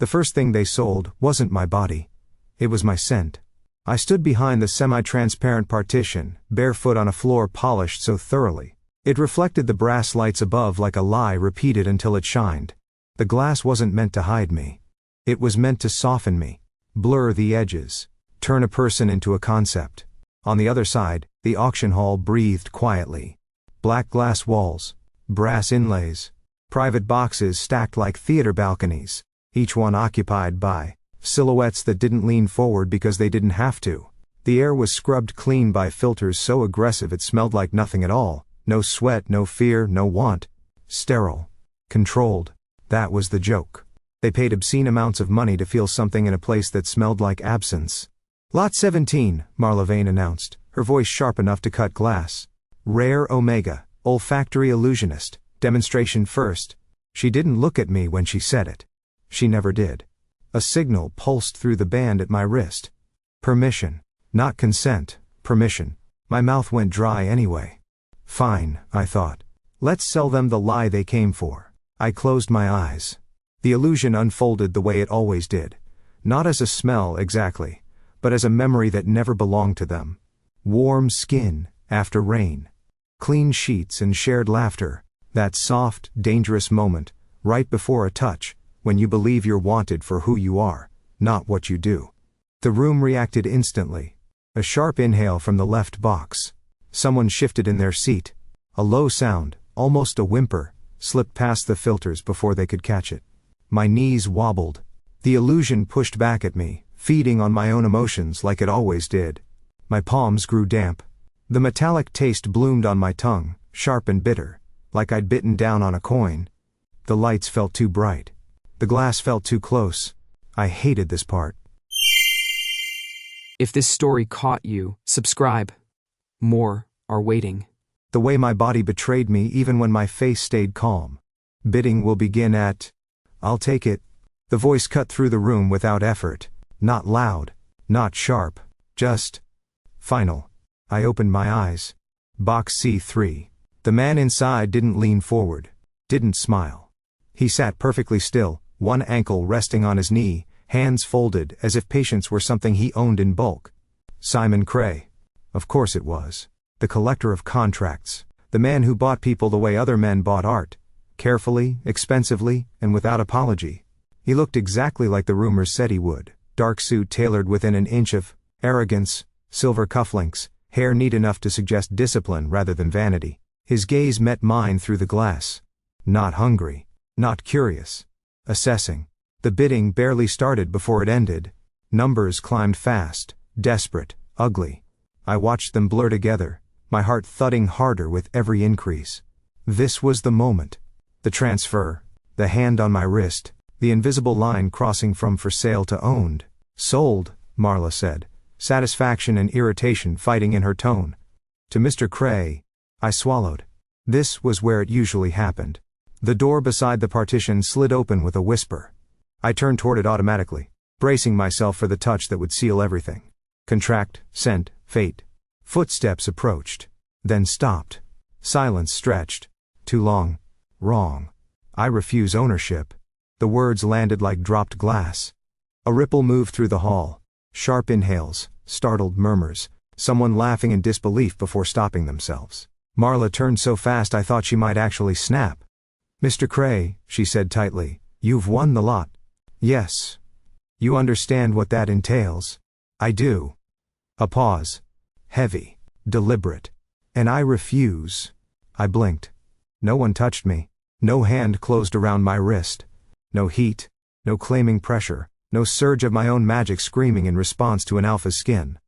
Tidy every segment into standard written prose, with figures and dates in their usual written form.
The first thing they sold wasn't my body. It was my scent. I stood behind the semi-transparent partition, barefoot on a floor polished so thoroughly. It reflected the brass lights above like a lie repeated until it shined. The glass wasn't meant to hide me. It was meant to soften me, blur the edges, turn a person into a concept. On the other side, the auction hall breathed quietly. Black glass walls, brass inlays, private boxes stacked like theater balconies, each one occupied by silhouettes that didn't lean forward because they didn't have to. The air was scrubbed clean by filters so aggressive it smelled like nothing at all. No sweat, no fear, no want. Sterile. Controlled. That was the joke. They paid obscene amounts of money to feel something in a place that smelled like absence. Lot 17, Marla Vane announced, her voice sharp enough to cut glass. Rare Omega, olfactory illusionist, demonstration first. She didn't look at me when she said it. She never did. A signal pulsed through the band at my wrist. Permission. Not consent, permission. My mouth went dry anyway. Fine, I thought. Let's sell them the lie they came for. I closed my eyes. The illusion unfolded the way it always did. Not as a smell exactly, but as a memory that never belonged to them. Warm skin, after rain. Clean sheets and shared laughter. That soft, dangerous moment, right before a touch, when you believe you're wanted for who you are, not what you do. The room reacted instantly. A sharp inhale from the left box. Someone shifted in their seat. A low sound, almost a whimper, slipped past the filters before they could catch it. My knees wobbled. The illusion pushed back at me, feeding on my own emotions like it always did. My palms grew damp. The metallic taste bloomed on my tongue, sharp and bitter, like I'd bitten down on a coin. The lights felt too bright. The glass felt too close. I hated this part. If this story caught you, subscribe. More are waiting. The way my body betrayed me even when my face stayed calm. Bidding will begin at... I'll take it. The voice cut through the room without effort. Not loud. Not sharp. Just... final. I opened my eyes. Box C3. The man inside didn't lean forward. Didn't smile. He sat perfectly still, one ankle resting on his knee, hands folded as if patience were something he owned in bulk. Simon Krey. Of course it was. The collector of contracts. The man who bought people the way other men bought art. Carefully, expensively, and without apology. He looked exactly like the rumors said he would. Dark suit tailored within an inch of arrogance, silver cufflinks, hair neat enough to suggest discipline rather than vanity. His gaze met mine through the glass. Not hungry. Not curious. Assessing. The bidding barely started before it ended. Numbers climbed fast, desperate, ugly. I watched them blur together, my heart thudding harder with every increase. This was the moment. The transfer. The hand on my wrist. The invisible line crossing from for sale to owned. Sold, Marla said, satisfaction and irritation fighting in her tone. To Mr. Krey. I swallowed. This was where it usually happened. The door beside the partition slid open with a whisper. I turned toward it automatically, bracing myself for the touch that would seal everything. Contract, scent, fate. Footsteps approached. Then stopped. Silence stretched. Too long. Wrong. I refuse ownership. The words landed like dropped glass. A ripple moved through the hall. Sharp inhales, startled murmurs, someone laughing in disbelief before stopping themselves. Marla turned so fast I thought she might actually snap. Mr. Krey, she said tightly, you've won the lot. Yes. You understand what that entails? I do. A pause. Heavy. Deliberate. And I refuse. I blinked. No one touched me. No hand closed around my wrist. No heat. No claiming pressure. No surge of my own magic screaming in response to an alpha's skin.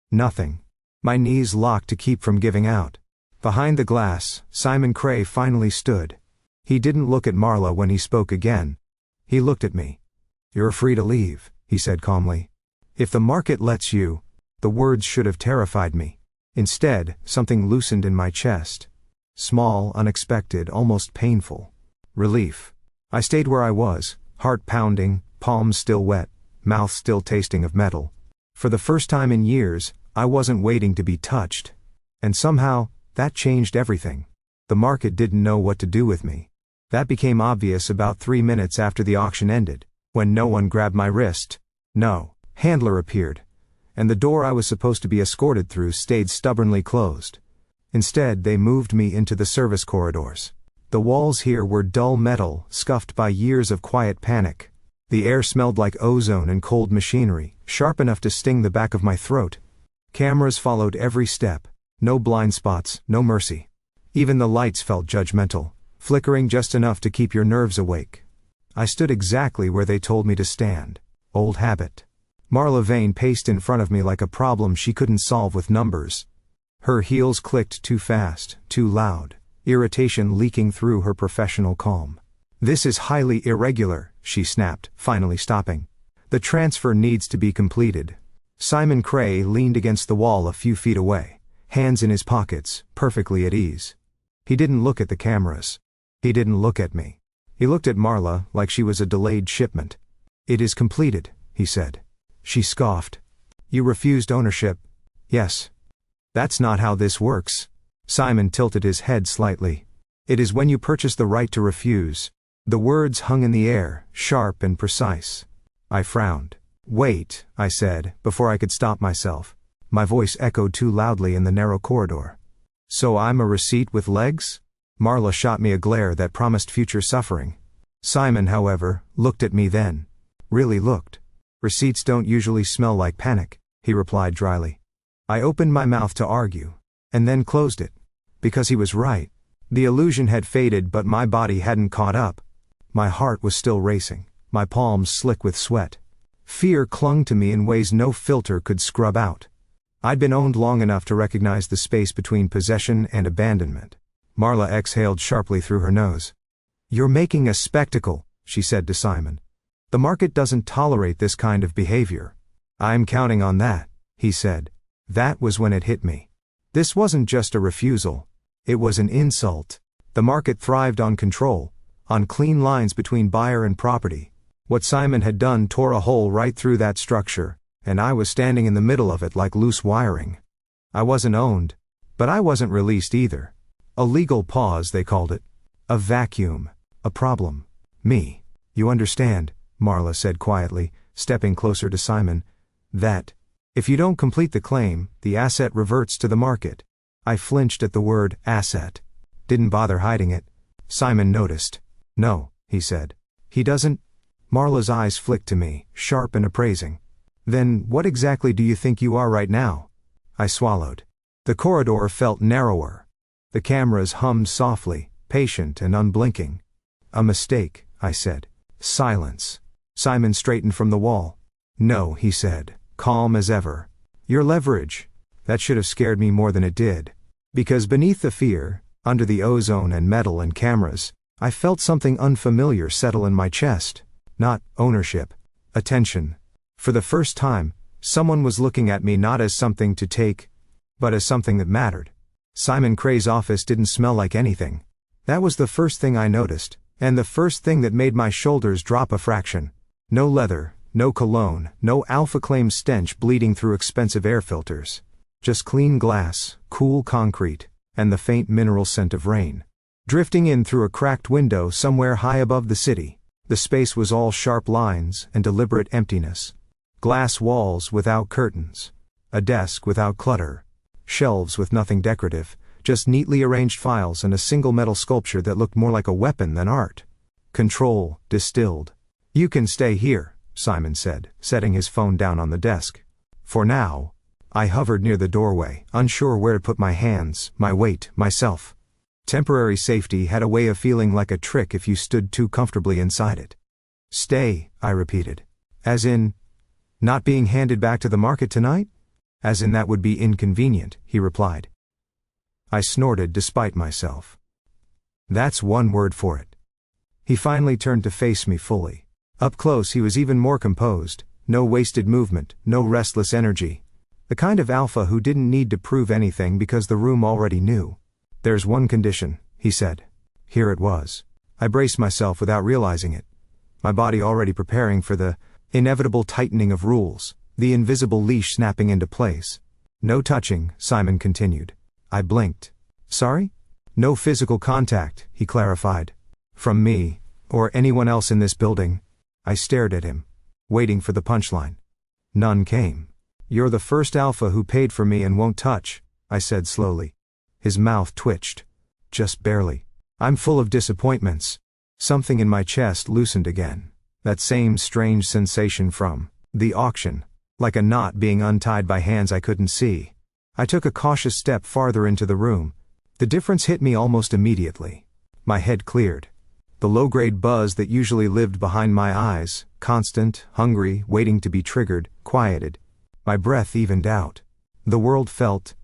Nothing. My knees locked to keep from giving out. Behind the glass, Simon Krey finally stood. He didn't look at Marla when he spoke again. He looked at me. You're free to leave, he said calmly. If the market lets you. The words should have terrified me. Instead, something loosened in my chest. Small, unexpected, almost painful. Relief. I stayed where I was, heart pounding, palms still wet, mouth still tasting of metal. For the first time in years, I wasn't waiting to be touched. And somehow, that changed everything. The market didn't know what to do with me. That became obvious about 3 minutes after the auction ended. When no one grabbed my wrist. No handler appeared, and the door I was supposed to be escorted through stayed stubbornly closed. Instead, they moved me into the service corridors. The walls here were dull metal, scuffed by years of quiet panic. The air smelled like ozone and cold machinery, sharp enough to sting the back of my throat. Cameras followed every step. No blind spots, no mercy. Even the lights felt judgmental, flickering just enough to keep your nerves awake. I stood exactly where they told me to stand. Old habit. Marla Vane paced in front of me like a problem she couldn't solve with numbers. Her heels clicked too fast, too loud, irritation leaking through her professional calm. "This is highly irregular," she snapped, finally stopping. "The transfer needs to be completed." Simon Krey leaned against the wall a few feet away, hands in his pockets, perfectly at ease. He didn't look at the cameras. He didn't look at me. He looked at Marla like she was a delayed shipment. "It is completed," he said. She scoffed. "You refused ownership." "Yes." "That's not how this works." Simon tilted his head slightly. "It is when you purchase the right to refuse." The words hung in the air, sharp and precise. I frowned. "Wait," I said, before I could stop myself. My voice echoed too loudly in the narrow corridor. "So I'm a receipt with legs?" Marla shot me a glare that promised future suffering. Simon, however, looked at me then. Really looked. "Receipts don't usually smell like panic," he replied dryly. I opened my mouth to argue, and then closed it. Because he was right. The illusion had faded, but my body hadn't caught up. My heart was still racing, my palms slick with sweat. Fear clung to me in ways no filter could scrub out. I'd been owned long enough to recognize the space between possession and abandonment. Marla exhaled sharply through her nose. "You're making a spectacle," she said to Simon. "The market doesn't tolerate this kind of behavior." "I'm counting on that," he said. That was when it hit me. This wasn't just a refusal. It was an insult. The market thrived on control, on clean lines between buyer and property. What Simon had done tore a hole right through that structure, and I was standing in the middle of it like loose wiring. I wasn't owned, but I wasn't released either. A legal pause, they called it. A vacuum. A problem. Me. "You understand," Marla said quietly, stepping closer to Simon, "that if you don't complete the claim, the asset reverts to the market." I flinched at the word asset. Didn't bother hiding it. Simon noticed. "No," he said. "He doesn't." Marla's eyes flicked to me, sharp and appraising. "Then what exactly do you think you are right now?" I swallowed. The corridor felt narrower. The cameras hummed softly, patient and unblinking. "A mistake," I said. Silence. Simon straightened from the wall. "No," he said, calm as ever. "Your leverage." That should have scared me more than it did. Because beneath the fear, under the ozone and metal and cameras, I felt something unfamiliar settle in my chest. Not ownership. Attention. For the first time, someone was looking at me not as something to take, but as something that mattered. Simon Krey's office didn't smell like anything. That was the first thing I noticed, and the first thing that made my shoulders drop a fraction. No leather, no cologne, no alpha-claim stench bleeding through expensive air filters. Just clean glass, cool concrete, and the faint mineral scent of rain. Drifting in through a cracked window somewhere high above the city, the space was all sharp lines and deliberate emptiness. Glass walls without curtains. A desk without clutter. Shelves with nothing decorative, just neatly arranged files and a single metal sculpture that looked more like a weapon than art. Control, distilled. "You can stay here," Simon said, setting his phone down on the desk. "For now." I hovered near the doorway, unsure where to put my hands, my weight, myself. Temporary safety had a way of feeling like a trick if you stood too comfortably inside it. "Stay," I repeated. "As in, not being handed back to the market tonight?" "As in that would be inconvenient," he replied. I snorted despite myself. "That's one word for it." He finally turned to face me fully. Up close he was even more composed, no wasted movement, no restless energy. The kind of alpha who didn't need to prove anything because the room already knew. "There's one condition," he said. Here it was. I braced myself without realizing it. My body already preparing for the inevitable tightening of rules, the invisible leash snapping into place. "No touching," Simon continued. I blinked. "Sorry?" "No physical contact," he clarified. "From me, or anyone else in this building." I stared at him, waiting for the punchline. None came. You're the first alpha who paid for me and won't touch, I said slowly. His mouth twitched. Just barely. I'm full of disappointments. Something in my chest loosened again. That same strange sensation from the auction, like a knot being untied by hands I couldn't see. I took a cautious step farther into the room. The difference hit me almost immediately. My head cleared. The low-grade buzz that usually lived behind my eyes, constant, hungry, waiting to be triggered, quieted. My breath evened out. The world felt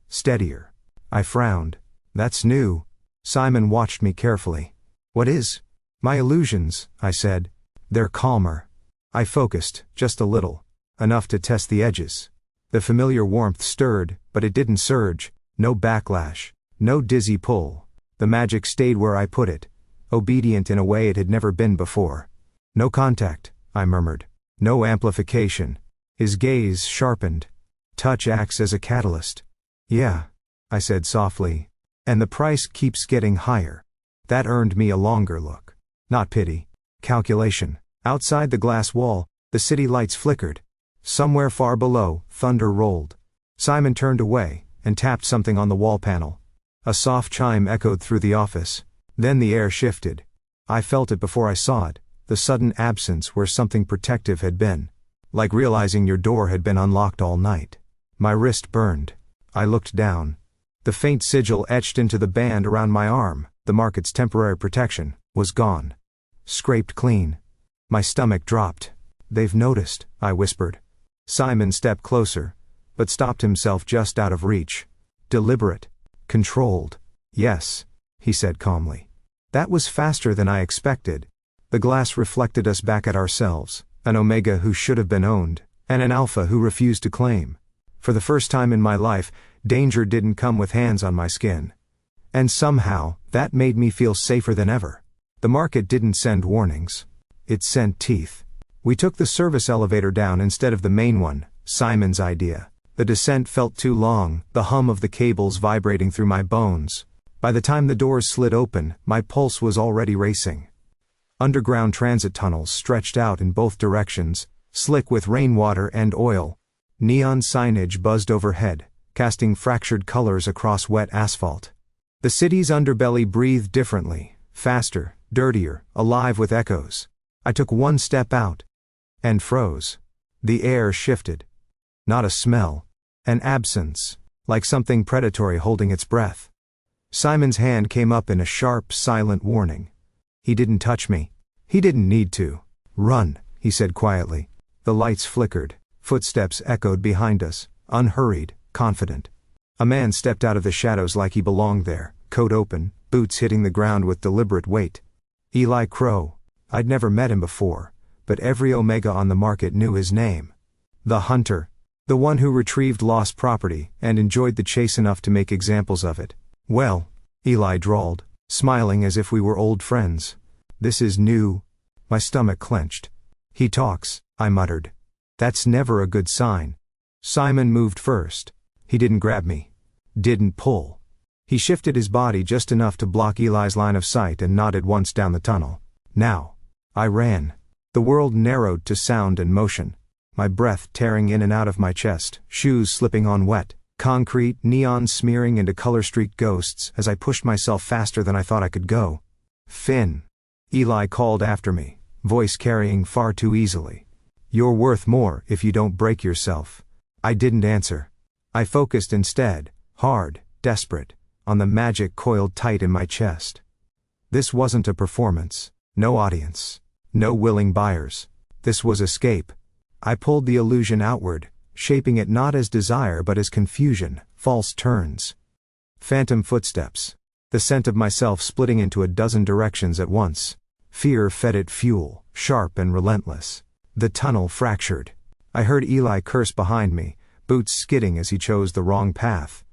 steadier. I frowned. That's new. Simon watched me carefully. What is? My illusions, I said. They're calmer. I focused, just a little. Enough to test the edges. The familiar warmth stirred, but it didn't surge. No backlash. No dizzy pull. The magic stayed where I put it. Obedient in a way it had never been before. No contact, I murmured. No amplification. His gaze sharpened. Touch acts as a catalyst. Yeah, I said softly. And the price keeps getting higher. That earned me a longer look. Not pity. Calculation. Outside the glass wall, the city lights flickered. Somewhere far below, thunder rolled. Simon turned away, and tapped something on the wall panel. A soft chime echoed through the office. Then the air shifted. I felt it before I saw it, the sudden absence where something protective had been. Like realizing your door had been unlocked all night. My wrist burned. I looked down. The faint sigil etched into the band around my arm, the market's temporary protection, was gone. Scraped clean. My stomach dropped. They've noticed, I whispered. Simon stepped closer, but stopped himself just out of reach. Deliberate. Controlled. Yes, he said calmly. That was faster than I expected. The glass reflected us back at ourselves, an omega who should have been owned, and an alpha who refused to claim. For the first time in my life, danger didn't come with hands on my skin. And somehow, that made me feel safer than ever. The market didn't send warnings. It sent teeth. We took the service elevator down instead of the main one, Simon's idea. The descent felt too long, the hum of the cables vibrating through my bones. By the time the doors slid open, my pulse was already racing. Underground transit tunnels stretched out in both directions, slick with rainwater and oil. Neon signage buzzed overhead, casting fractured colors across wet asphalt. The city's underbelly breathed differently, faster, dirtier, alive with echoes. I took one step out. And froze. The air shifted. Not a smell. An absence, like something predatory holding its breath. Simon's hand came up in a sharp, silent warning. He didn't touch me. He didn't need to. Run, he said quietly. The lights flickered. Footsteps echoed behind us, unhurried, confident. A man stepped out of the shadows like he belonged there, coat open, boots hitting the ground with deliberate weight. Eli Crow. I'd never met him before, but every omega on the market knew his name. The hunter. The one who retrieved lost property and enjoyed the chase enough to make examples of it. Well, Eli drawled, smiling as if we were old friends. This is new. My stomach clenched. He talks, I muttered. That's never a good sign. Simon moved first. He didn't grab me. Didn't pull. He shifted his body just enough to block Eli's line of sight and nodded once down the tunnel. Now. I ran. The world narrowed to sound and motion. My breath tearing in and out of my chest, shoes slipping on wet, concrete, neon smearing into color-streaked ghosts as I pushed myself faster than I thought I could go. Finn. Eli called after me, voice carrying far too easily. You're worth more if you don't break yourself. I didn't answer. I focused instead, hard, desperate, on the magic coiled tight in my chest. This wasn't a performance. No audience. No willing buyers. This was escape. I pulled the illusion outward, shaping it not as desire but as confusion, false turns. Phantom footsteps. The scent of myself splitting into a dozen directions at once. Fear fed it fuel, sharp and relentless. The tunnel fractured. I heard Eli curse behind me, boots skidding as he chose the wrong path.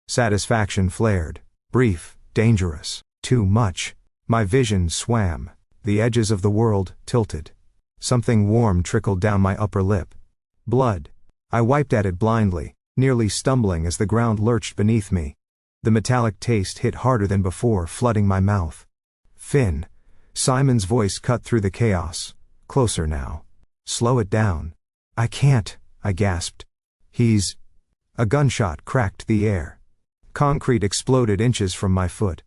Satisfaction flared. Brief, dangerous, too much. My vision swam. The edges of the world tilted. Something warm trickled down my upper lip. Blood. I wiped at it blindly, nearly stumbling as the ground lurched beneath me. The metallic taste hit harder than before, flooding my mouth. Finn. Simon's voice cut through the chaos. Closer now. Slow it down. I can't, I gasped. He's... A gunshot cracked the air. Concrete exploded inches from my foot.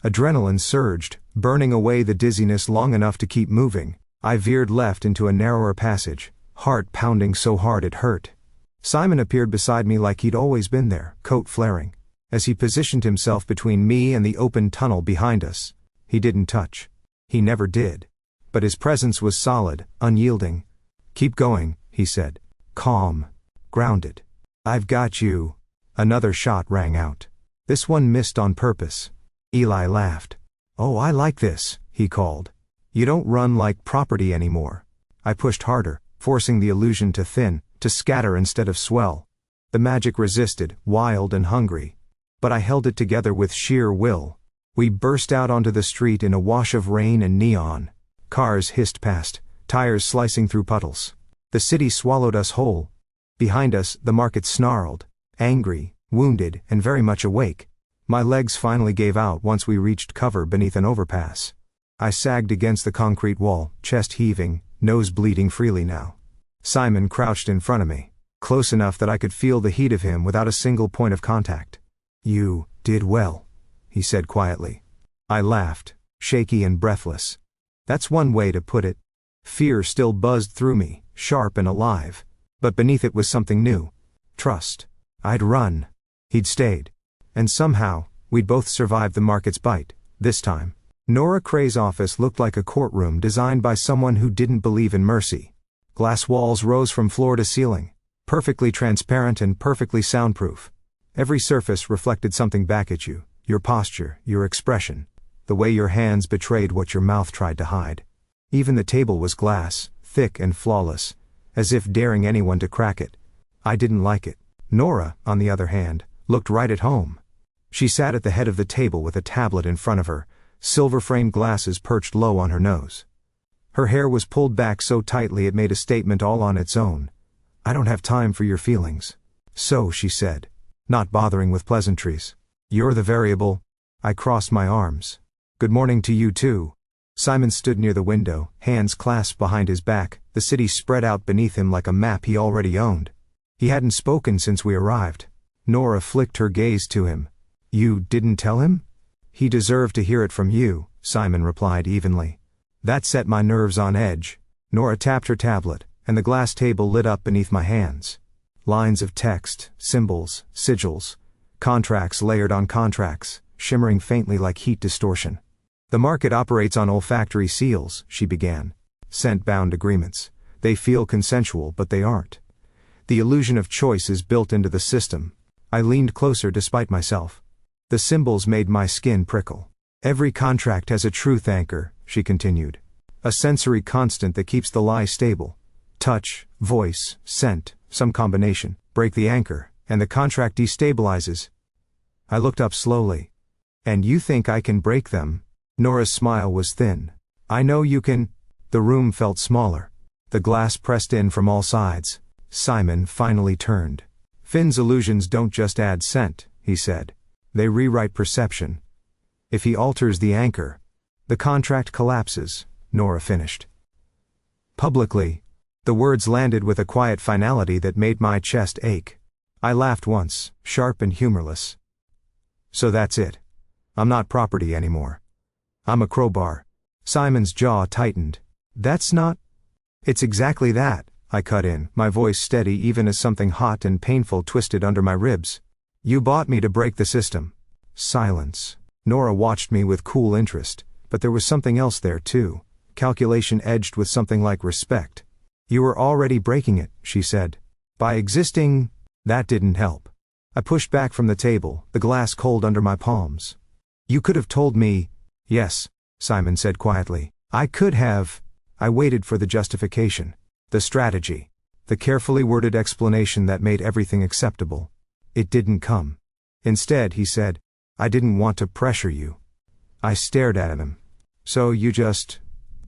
Adrenaline surged, burning away the dizziness long enough to keep moving. I veered left into a narrower passage, heart pounding so hard it hurt. Simon appeared beside me like he'd always been there, coat flaring. As he positioned himself between me and the open tunnel behind us, he didn't touch. He never did. But his presence was solid, unyielding. "Keep going," he said. Calm. Grounded. "I've got you." Another shot rang out. This one missed on purpose. Eli laughed. "Oh, I like this," he called. "You don't run like property anymore." I pushed harder, forcing the illusion to thin, to scatter instead of swell. The magic resisted, wild and hungry. But I held it together with sheer will. We burst out onto the street in a wash of rain and neon. Cars hissed past, tires slicing through puddles. The city swallowed us whole. Behind us, the market snarled, angry, wounded, and very much awake. My legs finally gave out once we reached cover beneath an overpass. I sagged against the concrete wall, chest heaving, nose bleeding freely now. Simon crouched in front of me, close enough that I could feel the heat of him without a single point of contact. "You did well," he said quietly. I laughed, shaky and breathless. That's one way to put it. Fear still buzzed through me, sharp and alive. But beneath it was something new. Trust. I'd run. He'd stayed. And somehow, we'd both survived the market's bite, this time. Nora Krey's office looked like a courtroom designed by someone who didn't believe in mercy. Glass walls rose from floor to ceiling, perfectly transparent and perfectly soundproof. Every surface reflected something back at you, your posture, your expression, the way your hands betrayed what your mouth tried to hide. Even the table was glass, thick and flawless, as if daring anyone to crack it. I didn't like it. Nora, on the other hand, looked right at home. She sat at the head of the table with a tablet in front of her, silver-framed glasses perched low on her nose. Her hair was pulled back so tightly it made a statement all on its own. "I don't have time for your feelings." "So," she said, not bothering with pleasantries. "You're the variable." I crossed my arms. "Good morning to you too." Simon stood near the window, hands clasped behind his back, the city spread out beneath him like a map he already owned. He hadn't spoken since we arrived. Nora flicked her gaze to him. "You didn't tell him?" "He deserved to hear it from you," Simon replied evenly. That set my nerves on edge. Nora tapped her tablet, and the glass table lit up beneath my hands. Lines of text, symbols, sigils, contracts layered on contracts, shimmering faintly like heat distortion. "The market operates on olfactory seals," she began. "Scent-bound agreements. They feel consensual, but they aren't. The illusion of choice is built into the system." I leaned closer despite myself. The symbols made my skin prickle. "Every contract has a truth anchor," she continued. "A sensory constant that keeps the lie stable. Touch, voice, scent, some combination. Break the anchor, and the contract destabilizes." I looked up slowly. "And you think I can break them?" Nora's smile was thin. "I know you can." The room felt smaller. The glass pressed in from all sides. Simon finally turned. "Finn's illusions don't just add scent," he said. "They rewrite perception. If he alters the anchor, the contract collapses," Nora finished. Publicly, the words landed with a quiet finality that made my chest ache. I laughed once, sharp and humorless. "So that's it. I'm not property anymore. I'm a crowbar." Simon's jaw tightened. "That's not..." "It's exactly that," I cut in, my voice steady even as something hot and painful twisted under my ribs. "You bought me to break the system." Silence. Nora watched me with cool interest, but there was something else there too, calculation edged with something like respect. "You were already breaking it," she said. "By existing..." That didn't help. I pushed back from the table, the glass cold under my palms. "You could have told me..." "Yes," Simon said quietly. "I could have..." I waited for the justification, the strategy, the carefully worded explanation that made everything acceptable. It didn't come. Instead, he said, "I didn't want to pressure you." I stared at him. "So you just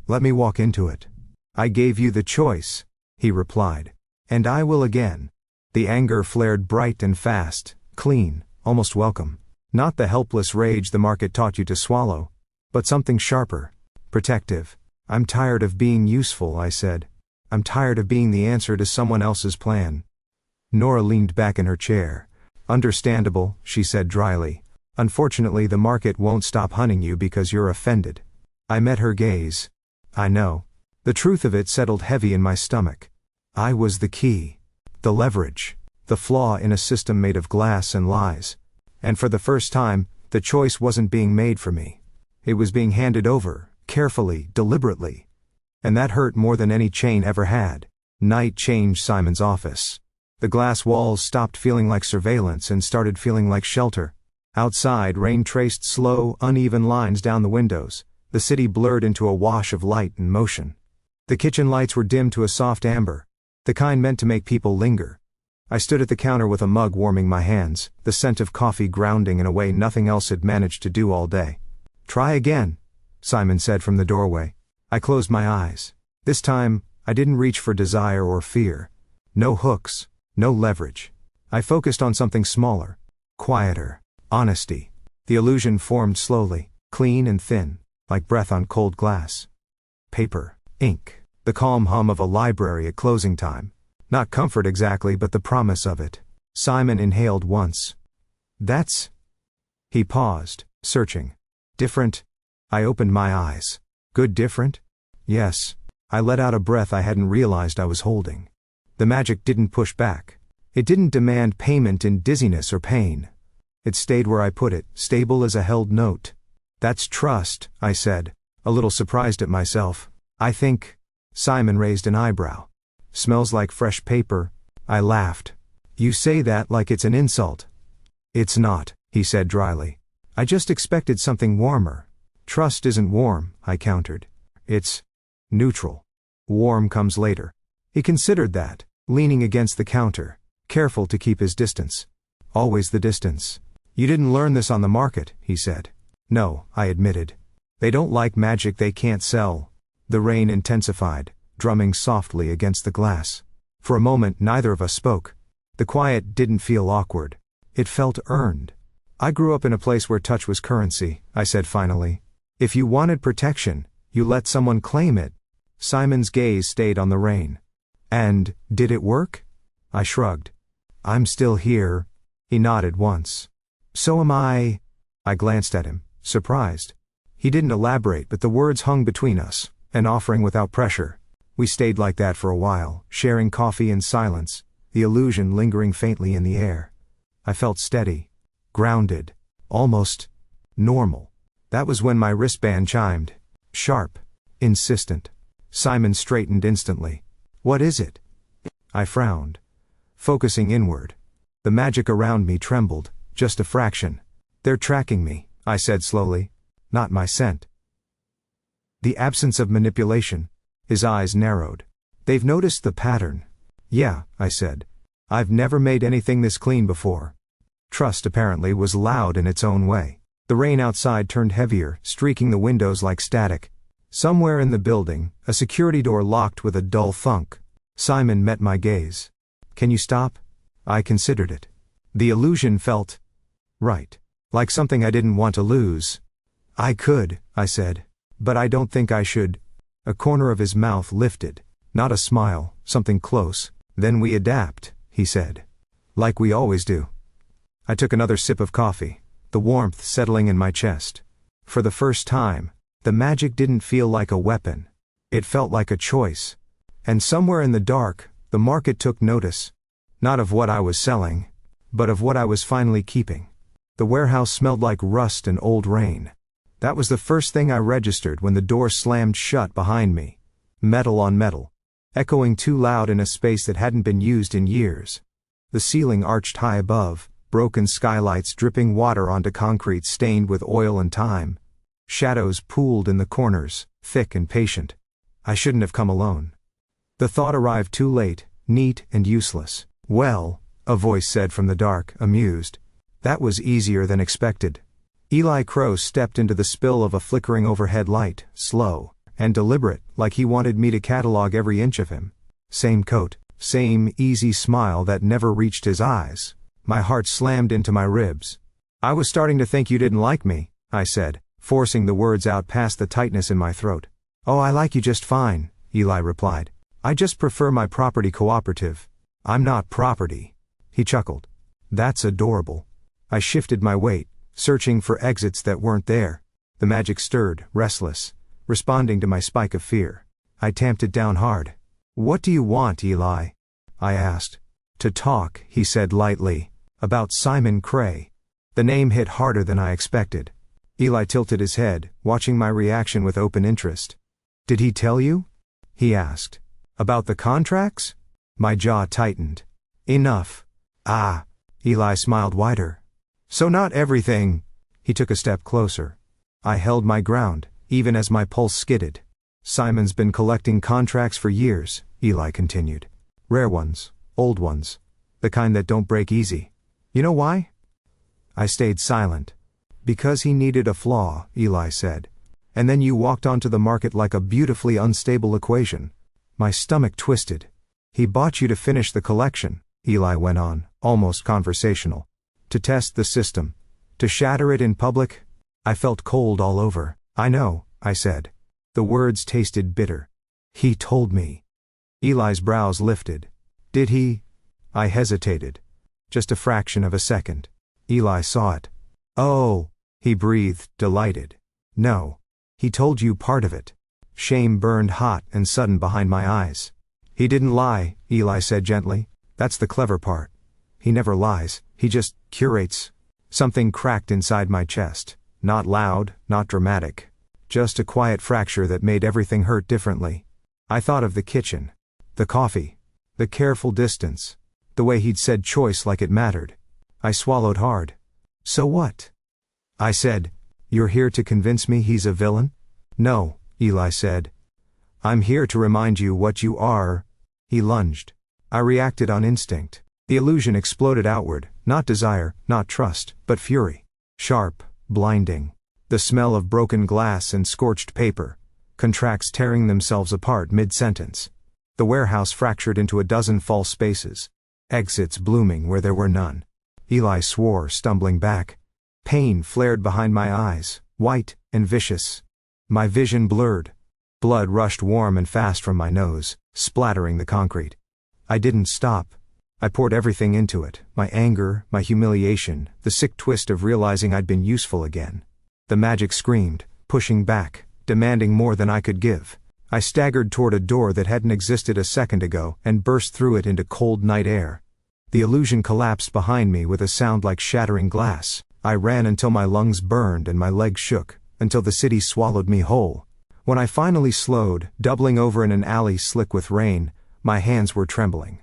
let me walk into it?" "I gave you the choice," he replied. "And I will again." The anger flared bright and fast, clean, almost welcome. Not the helpless rage the market taught you to swallow, but something sharper, protective. I'm tired of being useful, I said. I'm tired of being the answer to someone else's plan. Nora leaned back in her chair. Understandable, she said dryly. Unfortunately, the market won't stop hunting you because you're offended. I met her gaze. I know. The truth of it settled heavy in my stomach. I was the key. The leverage. The flaw in a system made of glass and lies. And for the first time, the choice wasn't being made for me. It was being handed over, carefully, deliberately. And that hurt more than any chain ever had. Night changed Simon's office. The glass walls stopped feeling like surveillance and started feeling like shelter. Outside, rain traced slow, uneven lines down the windows. The city blurred into a wash of light and motion. The kitchen lights were dimmed to a soft amber, the kind meant to make people linger. I stood at the counter with a mug warming my hands, the scent of coffee grounding in a way nothing else had managed to do all day. Try again, Simon said from the doorway. I closed my eyes. This time, I didn't reach for desire or fear. No hooks, no leverage. I focused on something smaller, quieter, honesty. The illusion formed slowly, clean and thin, like breath on cold glass. Paper, ink, the calm hum of a library at closing time. Not comfort exactly, but the promise of it. Simon inhaled once. That's... He paused, searching. Different? I opened my eyes. Good different? Yes. I let out a breath I hadn't realized I was holding. The magic didn't push back. It didn't demand payment in dizziness or pain. It stayed where I put it, stable as a held note. That's trust, I said, a little surprised at myself. I think... Simon raised an eyebrow. Smells like fresh paper. I laughed. You say that like it's an insult. It's not, he said dryly. I just expected something warmer. Trust isn't warm, I countered. It's neutral. Warm comes later. He considered that, leaning against the counter, careful to keep his distance. Always the distance. You didn't learn this on the market, he said. No, I admitted. They don't like magic they can't sell. The rain intensified, drumming softly against the glass. For a moment neither of us spoke. The quiet didn't feel awkward. It felt earned. I grew up in a place where touch was currency, I said finally. If you wanted protection, you let someone claim it. Simon's gaze stayed on the rain. And, did it work? I shrugged. I'm still here. He nodded once. So am I. I glanced at him, surprised. He didn't elaborate, but the words hung between us, an offering without pressure. We stayed like that for a while, sharing coffee in silence, the illusion lingering faintly in the air. I felt steady, grounded, almost normal. That was when my wristband chimed. Sharp, insistent. Simon straightened instantly. What is it? I frowned, focusing inward. The magic around me trembled, just a fraction. They're tracking me, I said slowly. Not my scent. The absence of manipulation. His eyes narrowed. They've noticed the pattern. Yeah, I said. I've never made anything this clean before. Trust apparently was loud in its own way. The rain outside turned heavier, streaking the windows like static. Somewhere in the building, a security door locked with a dull thunk. Simon met my gaze. Can you stop? I considered it. The illusion felt right. Like something I didn't want to lose. I could, I said. But I don't think I should. A corner of his mouth lifted. Not a smile, something close. Then we adapt, he said. Like we always do. I took another sip of coffee, the warmth settling in my chest. For the first time, the magic didn't feel like a weapon. It felt like a choice. And somewhere in the dark, the market took notice. Not of what I was selling, but of what I was finally keeping. The warehouse smelled like rust and old rain. That was the first thing I registered when the door slammed shut behind me. Metal on metal. Echoing too loud in a space that hadn't been used in years. The ceiling arched high above, broken skylights dripping water onto concrete stained with oil and time. Shadows pooled in the corners, thick and patient. I shouldn't have come alone. The thought arrived too late, neat and useless. Well, a voice said from the dark, amused. That was easier than expected. Eli Crow stepped into the spill of a flickering overhead light, slow and deliberate, like he wanted me to catalog every inch of him. Same coat, same easy smile that never reached his eyes. My heart slammed into my ribs. I was starting to think you didn't like me, I said, forcing the words out past the tightness in my throat. Oh, I like you just fine, Eli replied. I just prefer my property cooperative. I'm not property. He chuckled. That's adorable. I shifted my weight, searching for exits that weren't there. The magic stirred, restless, responding to my spike of fear. I tamped it down hard. What do you want, Eli? I asked. To talk, he said lightly, about Simon Krey. The name hit harder than I expected. Eli tilted his head, watching my reaction with open interest. Did he tell you? He asked. About the contracts? My jaw tightened. Enough. Ah. Eli smiled wider. So not everything. He took a step closer. I held my ground, even as my pulse skidded. Simon's been collecting contracts for years, Eli continued. Rare ones, old ones. The kind that don't break easy. You know why? I stayed silent. Because he needed a flaw, Eli said. And then you walked onto the market like a beautifully unstable equation. My stomach twisted. He bought you to finish the collection, Eli went on, almost conversational. To test the system. To shatter it in public. I felt cold all over. I know, I said. The words tasted bitter. He told me. Eli's brows lifted. Did he? I hesitated. Just a fraction of a second. Eli saw it. Oh, he breathed, delighted. No. He told you part of it. Shame burned hot and sudden behind my eyes. He didn't lie, Eli said gently. That's the clever part. He never lies, he just curates. Something cracked inside my chest. Not loud, not dramatic. Just a quiet fracture that made everything hurt differently. I thought of the kitchen. The coffee. The careful distance. The way he'd said choice like it mattered. I swallowed hard. So what? I said, you're here to convince me he's a villain? No, Eli said. I'm here to remind you what you are. He lunged. I reacted on instinct. The illusion exploded outward, not desire, not trust, but fury. Sharp, blinding. The smell of broken glass and scorched paper. Contracts tearing themselves apart mid-sentence. The warehouse fractured into a dozen false spaces. Exits blooming where there were none. Eli swore, stumbling back. Pain flared behind my eyes, white and vicious. My vision blurred. Blood rushed warm and fast from my nose, splattering the concrete. I didn't stop. I poured everything into it, my anger, my humiliation, the sick twist of realizing I'd been useful again. The magic screamed, pushing back, demanding more than I could give. I staggered toward a door that hadn't existed a second ago and burst through it into cold night air. The illusion collapsed behind me with a sound like shattering glass. I ran until my lungs burned and my legs shook, until the city swallowed me whole. When I finally slowed, doubling over in an alley slick with rain, my hands were trembling.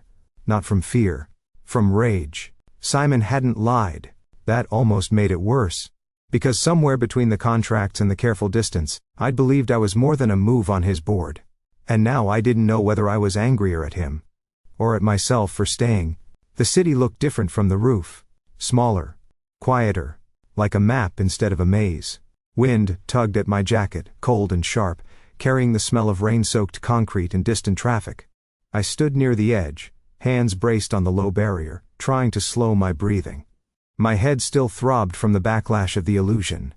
Not from fear. From rage. Simon hadn't lied. That almost made it worse. Because somewhere between the contracts and the careful distance, I'd believed I was more than a move on his board. And now I didn't know whether I was angrier at him. Or at myself for staying. The city looked different from the roof. Smaller. Quieter. Like a map instead of a maze. Wind tugged at my jacket, cold and sharp, carrying the smell of rain-soaked concrete and distant traffic. I stood near the edge, hands braced on the low barrier, trying to slow my breathing. My head still throbbed from the backlash of the illusion.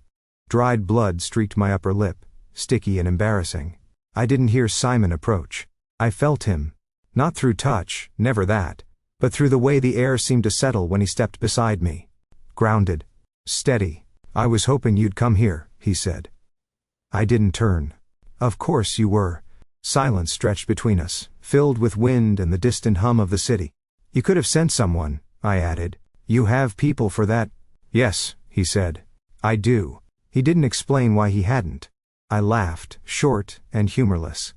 Dried blood streaked my upper lip, sticky and embarrassing. I didn't hear Simon approach. I felt him. Not through touch, never that, but through the way the air seemed to settle when he stepped beside me. Grounded. Steady. I was hoping you'd come here, he said. I didn't turn. Of course you were. Silence stretched between us, filled with wind and the distant hum of the city. You could have sent someone, I added. You have people for that? Yes, he said. I do. He didn't explain why he hadn't. I laughed, short and humorless.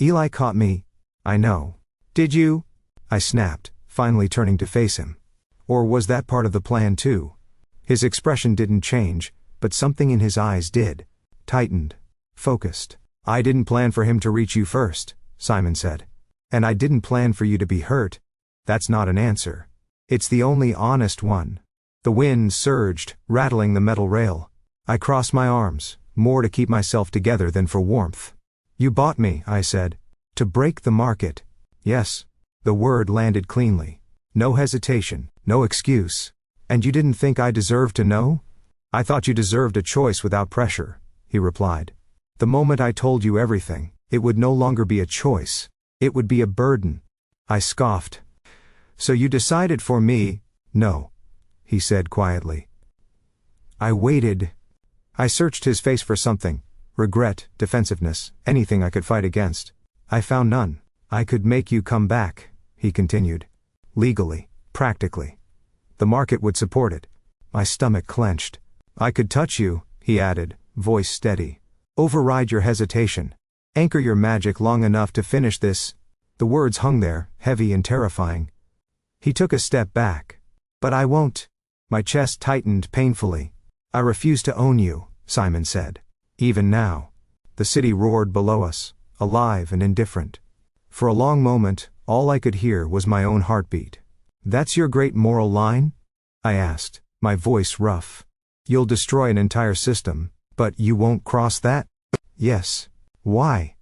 Eli caught me. I know. Did you? I snapped, finally turning to face him. Or was that part of the plan too? His expression didn't change, but something in his eyes did. Tightened. Focused. I didn't plan for him to reach you first, Simon said. And I didn't plan for you to be hurt. That's not an answer. It's the only honest one. The wind surged, rattling the metal rail. I crossed my arms, more to keep myself together than for warmth. You bought me, I said. To break the market. Yes. The word landed cleanly. No hesitation, no excuse. And you didn't think I deserved to know? I thought you deserved a choice without pressure, he replied. The moment I told you everything, It would no longer be a choice. It would be a burden. I scoffed. So you decided for me? No, he said quietly. I waited. I searched his face for something. Regret, defensiveness, anything I could fight against. I found none. I could make you come back, he continued. Legally, practically. The market would support it. My stomach clenched. I could touch you, he added, voice steady. Override your hesitation. Anchor your magic long enough to finish this. The words hung there, heavy and terrifying. He took a step back. But I won't. My chest tightened painfully. I refuse to own you, Simon said. Even now. The city roared below us, alive and indifferent. For a long moment, all I could hear was my own heartbeat. That's your great moral line? I asked, my voice rough. You'll destroy an entire system, but you won't cross that? Yes. Why?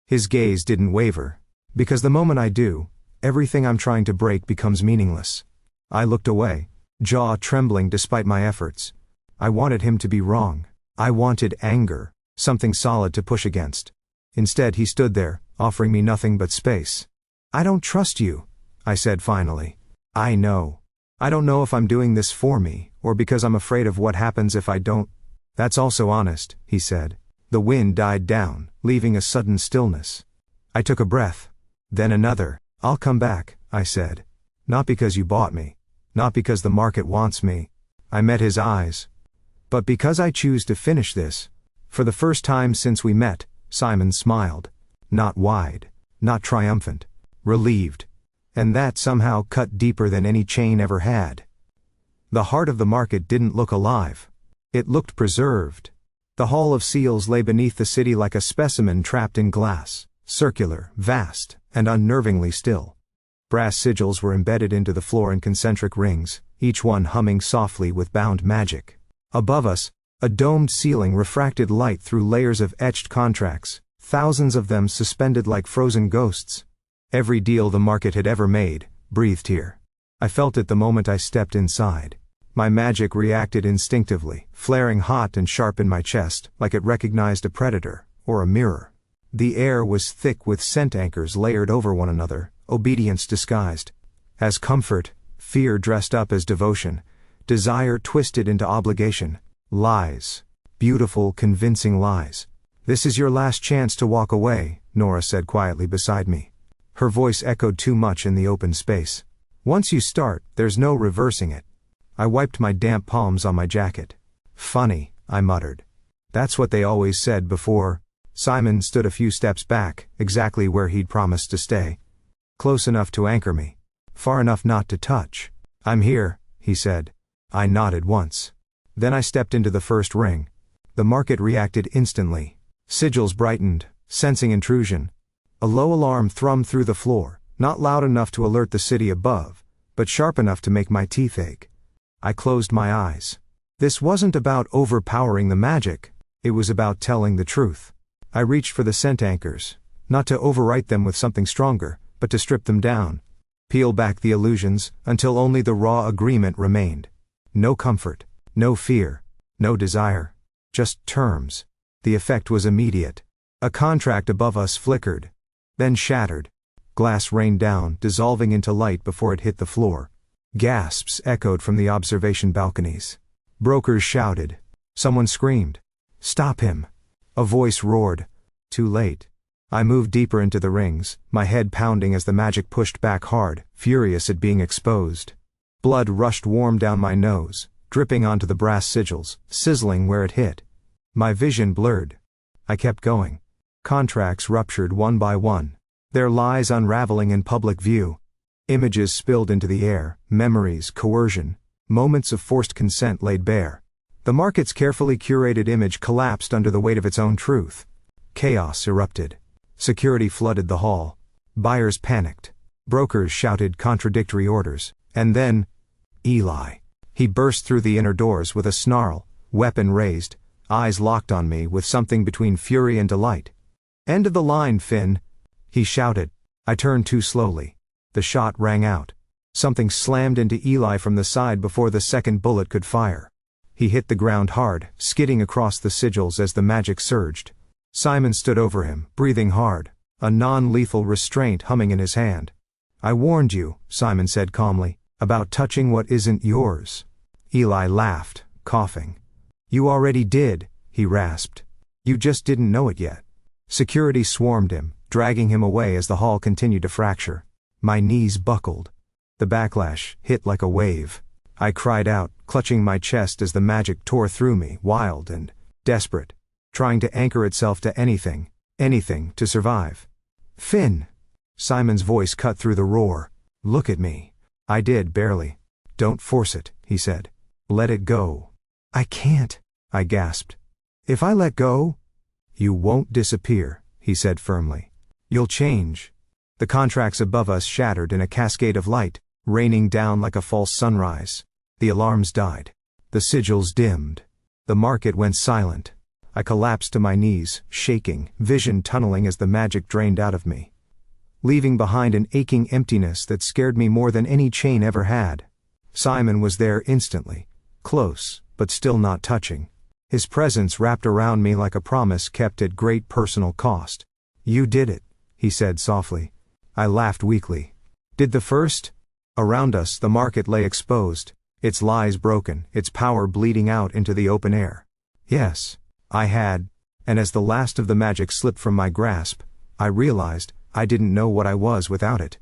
His gaze didn't waver. Because the moment I do, everything I'm trying to break becomes meaningless. I looked away, jaw trembling despite my efforts. I wanted him to be wrong. I wanted anger, something solid to push against. Instead he stood there, offering me nothing but space. I don't trust you, I said finally. I know. I don't know if I'm doing this for me, or because I'm afraid of what happens if I don't. That's also honest, he said. The wind died down, leaving a sudden stillness. I took a breath. Then another. I'll come back, I said. Not because you bought me. Not because the market wants me. I met his eyes. But because I choose to finish this. For the first time since we met, Simon smiled. Not wide. Not triumphant. Relieved. And that somehow cut deeper than any chain ever had. The heart of the market didn't look alive. It looked preserved. The Hall of Seals lay beneath the city like a specimen trapped in glass, circular, vast, and unnervingly still. Brass sigils were embedded into the floor in concentric rings, each one humming softly with bound magic. Above us, a domed ceiling refracted light through layers of etched contracts, thousands of them suspended like frozen ghosts. Every deal the market had ever made, breathed here. I felt it the moment I stepped inside. My magic reacted instinctively, flaring hot and sharp in my chest, like it recognized a predator, or a mirror. The air was thick with scent anchors layered over one another, obedience disguised as comfort, fear dressed up as devotion, desire twisted into obligation, lies, beautiful, convincing lies. This is your last chance to walk away, Nora said quietly beside me. Her voice echoed too much in the open space. Once you start, there's no reversing it. I wiped my damp palms on my jacket. Funny, I muttered. That's what they always said before. Simon stood a few steps back, exactly where he'd promised to stay. Close enough to anchor me. Far enough not to touch. I'm here, he said. I nodded once. Then I stepped into the first ring. The market reacted instantly. Sigils brightened, sensing intrusion. A low alarm thrummed through the floor, not loud enough to alert the city above, but sharp enough to make my teeth ache. I closed my eyes. This wasn't about overpowering the magic, it was about telling the truth. I reached for the scent anchors, not to overwrite them with something stronger, but to strip them down. Peel back the illusions, until only the raw agreement remained. No comfort, no fear, no desire. Just terms. The effect was immediate. A contract above us flickered. Then shattered. Glass rained down, dissolving into light before it hit the floor. Gasps echoed from the observation balconies. Brokers shouted. Someone screamed. Stop him. A voice roared. Too late. I moved deeper into the rings, my head pounding as the magic pushed back hard, furious at being exposed. Blood rushed warm down my nose, dripping onto the brass sigils, sizzling where it hit. My vision blurred. I kept going. Contracts ruptured one by one, their lies unraveling in public view. Images spilled into the air, memories, coercion, moments of forced consent laid bare. The market's carefully curated image collapsed under the weight of its own truth. Chaos erupted. Security flooded the hall. Buyers panicked. Brokers shouted contradictory orders. And then, Eli. He burst through the inner doors with a snarl, weapon raised, eyes locked on me with something between fury and delight. End of the line, Finn, he shouted. I turned too slowly. The shot rang out. Something slammed into Eli from the side before the second bullet could fire. He hit the ground hard, skidding across the sigils as the magic surged. Simon stood over him, breathing hard, a non-lethal restraint humming in his hand. I warned you, Simon said calmly, about touching what isn't yours. Eli laughed, coughing. You already did, he rasped. You just didn't know it yet. Security swarmed him, dragging him away as the hall continued to fracture. My knees buckled. The backlash hit like a wave. I cried out, clutching my chest as the magic tore through me, wild and desperate, trying to anchor itself to anything to survive. Finn! Simon's voice cut through the roar. Look at me. I did, barely. Don't force it, he said. Let it go. I can't, I gasped. If I let go, you won't disappear, he said firmly. You'll change. The contracts above us shattered in a cascade of light, raining down like a false sunrise. The alarms died. The sigils dimmed. The market went silent. I collapsed to my knees, shaking, vision tunneling as the magic drained out of me, leaving behind an aching emptiness that scared me more than any chain ever had. Simon was there instantly, close, but still not touching. His presence wrapped around me like a promise kept at great personal cost. You did it, he said softly. I laughed weakly. Did the first? Around us the market lay exposed, its lies broken, its power bleeding out into the open air. Yes, I had, and as the last of the magic slipped from my grasp, I realized I didn't know what I was without it.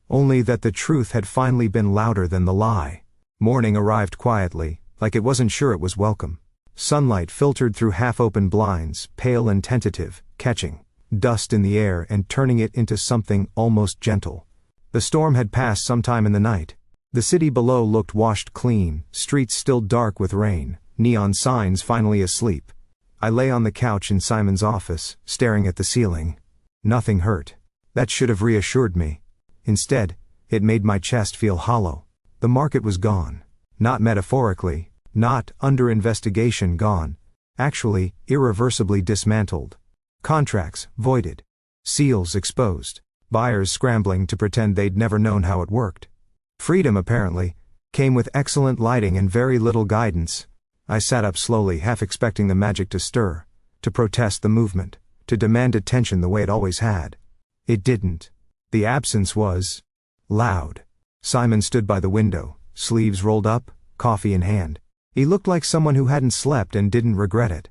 Only that the truth had finally been louder than the lie. Morning arrived quietly, like it wasn't sure it was welcome. Sunlight filtered through half-open blinds, pale and tentative, catching dust in the air and turning it into something almost gentle. The storm had passed sometime in the night. The city below looked washed clean, streets still dark with rain, neon signs finally asleep. I lay on the couch in Simon's office, staring at the ceiling. Nothing hurt. That should have reassured me. Instead, it made my chest feel hollow. The market was gone. Not metaphorically, not under investigation gone. Actually, irreversibly dismantled. Contracts voided. Seals exposed. Buyers scrambling to pretend they'd never known how it worked. Freedom, apparently, came with excellent lighting and very little guidance. I sat up slowly, half expecting the magic to stir, to protest the movement, to demand attention the way it always had. It didn't. The absence was loud. Simon stood by the window, sleeves rolled up, coffee in hand. He looked like someone who hadn't slept and didn't regret it.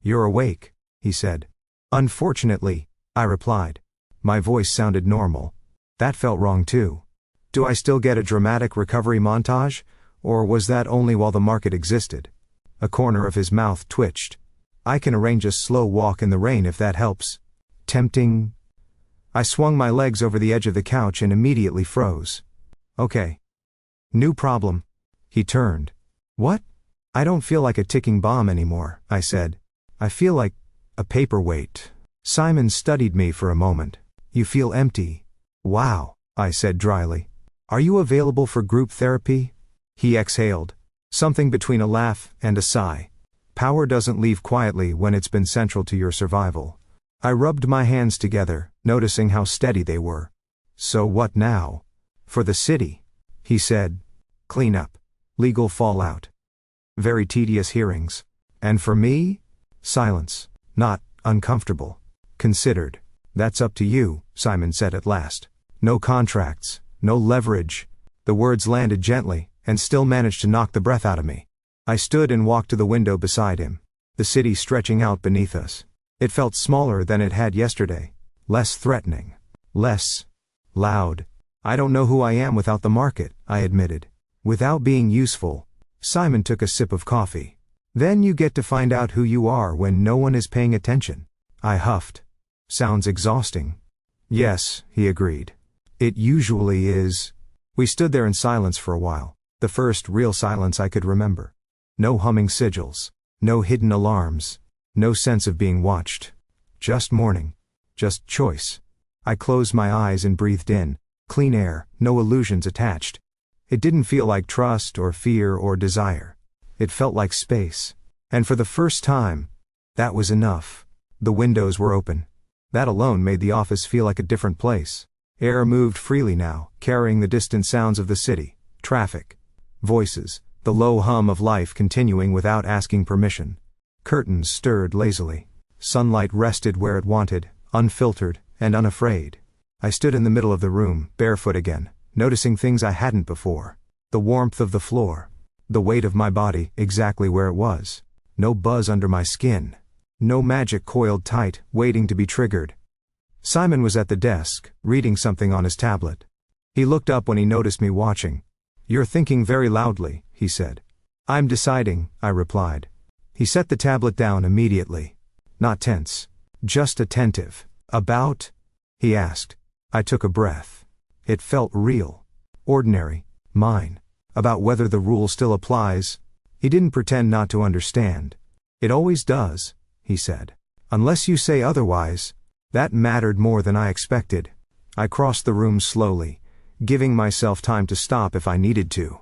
You're awake, he said. Unfortunately, I replied. My voice sounded normal. That felt wrong too. Do I still get a dramatic recovery montage, or was that only while the market existed? A corner of his mouth twitched. I can arrange a slow walk in the rain if that helps. Tempting? I swung my legs over the edge of the couch and immediately froze. Okay. New problem. He turned. What? I don't feel like a ticking bomb anymore, I said. I feel like a paperweight. Simon studied me for a moment. You feel empty. Wow, I said dryly. Are you available for group therapy? He exhaled. Something between a laugh and a sigh. Power doesn't leave quietly when it's been central to your survival. I rubbed my hands together, noticing how steady they were. So what now? For the city, he said. Clean up. Legal fallout. Very tedious hearings. And for me? Silence. Not uncomfortable. Considered. That's up to you, Simon said at last. No contracts, no leverage. The words landed gently, and still managed to knock the breath out of me. I stood and walked to the window beside him. The city stretching out beneath us. It felt smaller than it had yesterday. Less threatening. Less loud. I don't know who I am without the market, I admitted. Without being useful. Simon took a sip of coffee. Then you get to find out who you are when no one is paying attention. I huffed. Sounds exhausting. Yes, he agreed. It usually is. We stood there in silence for a while. The first real silence I could remember. No humming sigils. No hidden alarms. No sense of being watched. Just morning. Just choice. I closed my eyes and breathed in. Clean air, no illusions attached. It didn't feel like trust or fear or desire. It felt like space. And for the first time, that was enough. The windows were open. That alone made the office feel like a different place. Air moved freely now, carrying the distant sounds of the city. Traffic. Voices. The low hum of life continuing without asking permission. Curtains stirred lazily. Sunlight rested where it wanted, unfiltered and unafraid. I stood in the middle of the room, barefoot again, noticing things I hadn't before. The warmth of the floor. The weight of my body exactly where it was. No buzz under my skin. No magic coiled tight, waiting to be triggered. Simon was at the desk, reading something on his tablet. He looked up when he noticed me watching. "You're thinking very loudly," he said. "I'm deciding," I replied. He set the tablet down immediately. Not tense. Just attentive. "About?" he asked. I took a breath. It felt real. Ordinary. Mine. About whether the rule still applies. He didn't pretend not to understand. "It always does," he said. "Unless you say otherwise." That mattered more than I expected. I crossed the room slowly, giving myself time to stop if I needed to.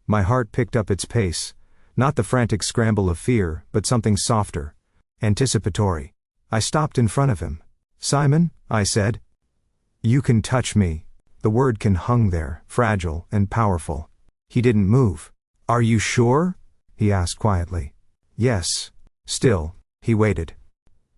My heart picked up its pace. Not the frantic scramble of fear, but something softer. Anticipatory. I stopped in front of him. "Simon," I said. "You can touch me." The word can hung there, fragile and powerful. He didn't move. "Are you sure?" he asked quietly. "Yes." Still, he waited.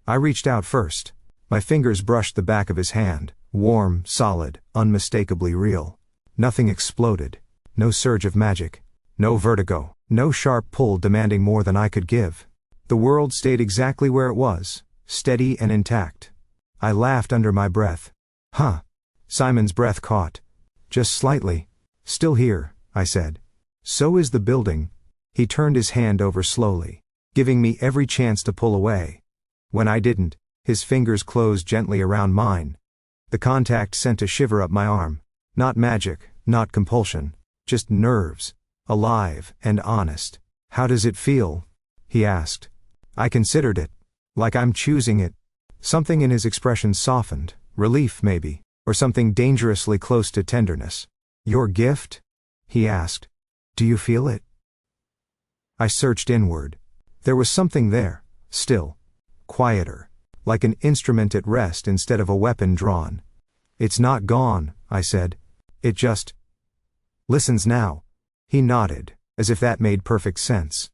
I reached out first. My fingers brushed the back of his hand, warm, solid, unmistakably real. Nothing exploded. No surge of magic. No vertigo. No sharp pull demanding more than I could give. The world stayed exactly where it was, steady and intact. I laughed under my breath. "Huh." Simon's breath caught. "Just slightly." "Still here," I said. "So is the building." He turned his hand over slowly, giving me every chance to pull away. When I didn't, his fingers closed gently around mine. The contact sent a shiver up my arm. Not magic, not compulsion. Just nerves. Alive and honest. "How does it feel?" he asked. I considered it. Like I'm choosing it. Something in his expression softened. Relief maybe. Or something dangerously close to tenderness. "Your gift?" he asked. "Do you feel it?" I searched inward. There was something there. Still. Quieter. Like an instrument at rest instead of a weapon drawn. "It's not gone," I said. "It just listens now." He nodded, as if that made perfect sense.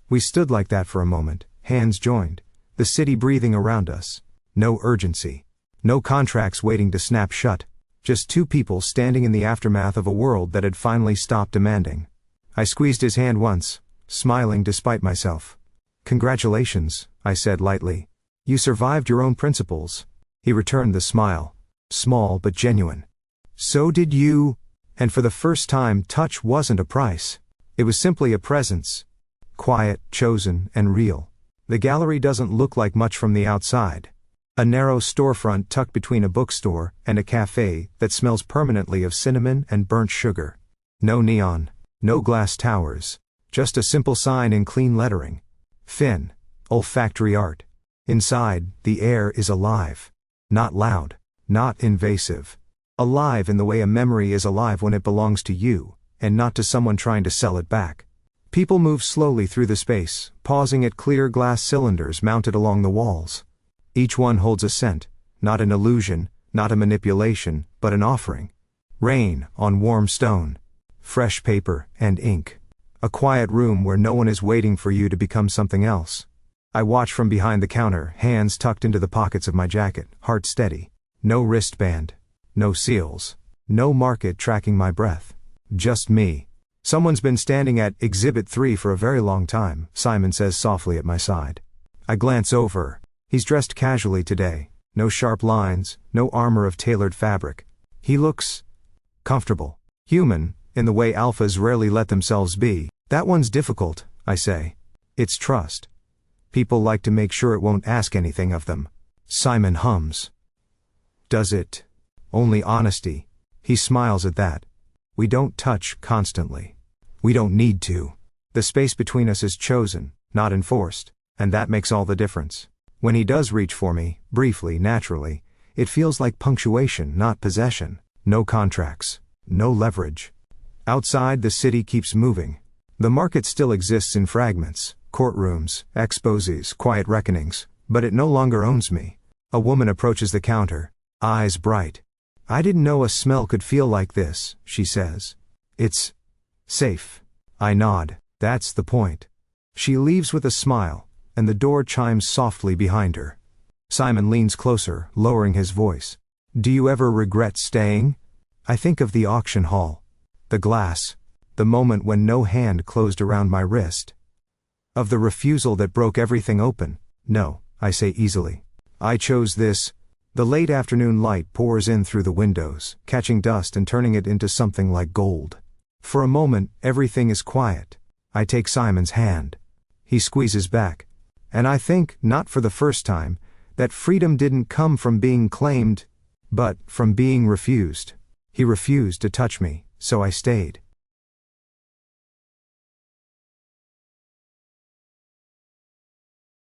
We stood like that for a moment, hands joined. The city breathing around us. No urgency. No contracts waiting to snap shut. Just two people standing in the aftermath of a world that had finally stopped demanding. I squeezed his hand once, smiling despite myself. "Congratulations," I said lightly. "You survived your own principles." He returned the smile. Small but genuine. "So did you." And for the first time, touch wasn't a price. It was simply a presence. Quiet, chosen, and real. The gallery doesn't look like much from the outside. A narrow storefront tucked between a bookstore and a cafe that smells permanently of cinnamon and burnt sugar. No neon. No glass towers. Just a simple sign in clean lettering. Fin. Olfactory art. Inside, the air is alive. Not loud. Not invasive. Alive in the way a memory is alive when it belongs to you, and not to someone trying to sell it back. People move slowly through the space, pausing at clear glass cylinders mounted along the walls. Each one holds a scent, not an illusion, not a manipulation, but an offering. Rain on warm stone. Fresh paper and ink. A quiet room where no one is waiting for you to become something else. I watch from behind the counter, hands tucked into the pockets of my jacket, heart steady. No wristband. No seals. No market tracking my breath. Just me. "Someone's been standing at Exhibit 3 for a very long time," Simon says softly at my side. I glance over. He's dressed casually today. No sharp lines, no armor of tailored fabric. He looks comfortable. Human, in the way alphas rarely let themselves be. "That one's difficult," I say. "It's trust. People like to make sure it won't ask anything of them." Simon hums. "Does it?" "Only honesty." He smiles at that. "We don't touch constantly. We don't need to. The space between us is chosen, not enforced, and that makes all the difference. When he does reach for me, briefly, naturally, it feels like punctuation, not possession. No contracts. No leverage. Outside, the city keeps moving. The market still exists in fragments, courtrooms, exposes, quiet reckonings, but it no longer owns me. A woman approaches the counter, eyes bright. "I didn't know a smell could feel like this," she says. "It's safe." I nod. That's the point. She leaves with a smile, and the door chimes softly behind her. Simon leans closer, lowering his voice. Do you ever regret staying? I think of the auction hall. The glass. The moment when no hand closed around my wrist. Of the refusal that broke everything open. No, I say easily. I chose this. The late afternoon light pours in through the windows, catching dust and turning it into something like gold. For a moment, everything is quiet. I take Simon's hand. He squeezes back. And I think, not for the first time, that freedom didn't come from being claimed, but from being refused. He refused to touch me, so I stayed.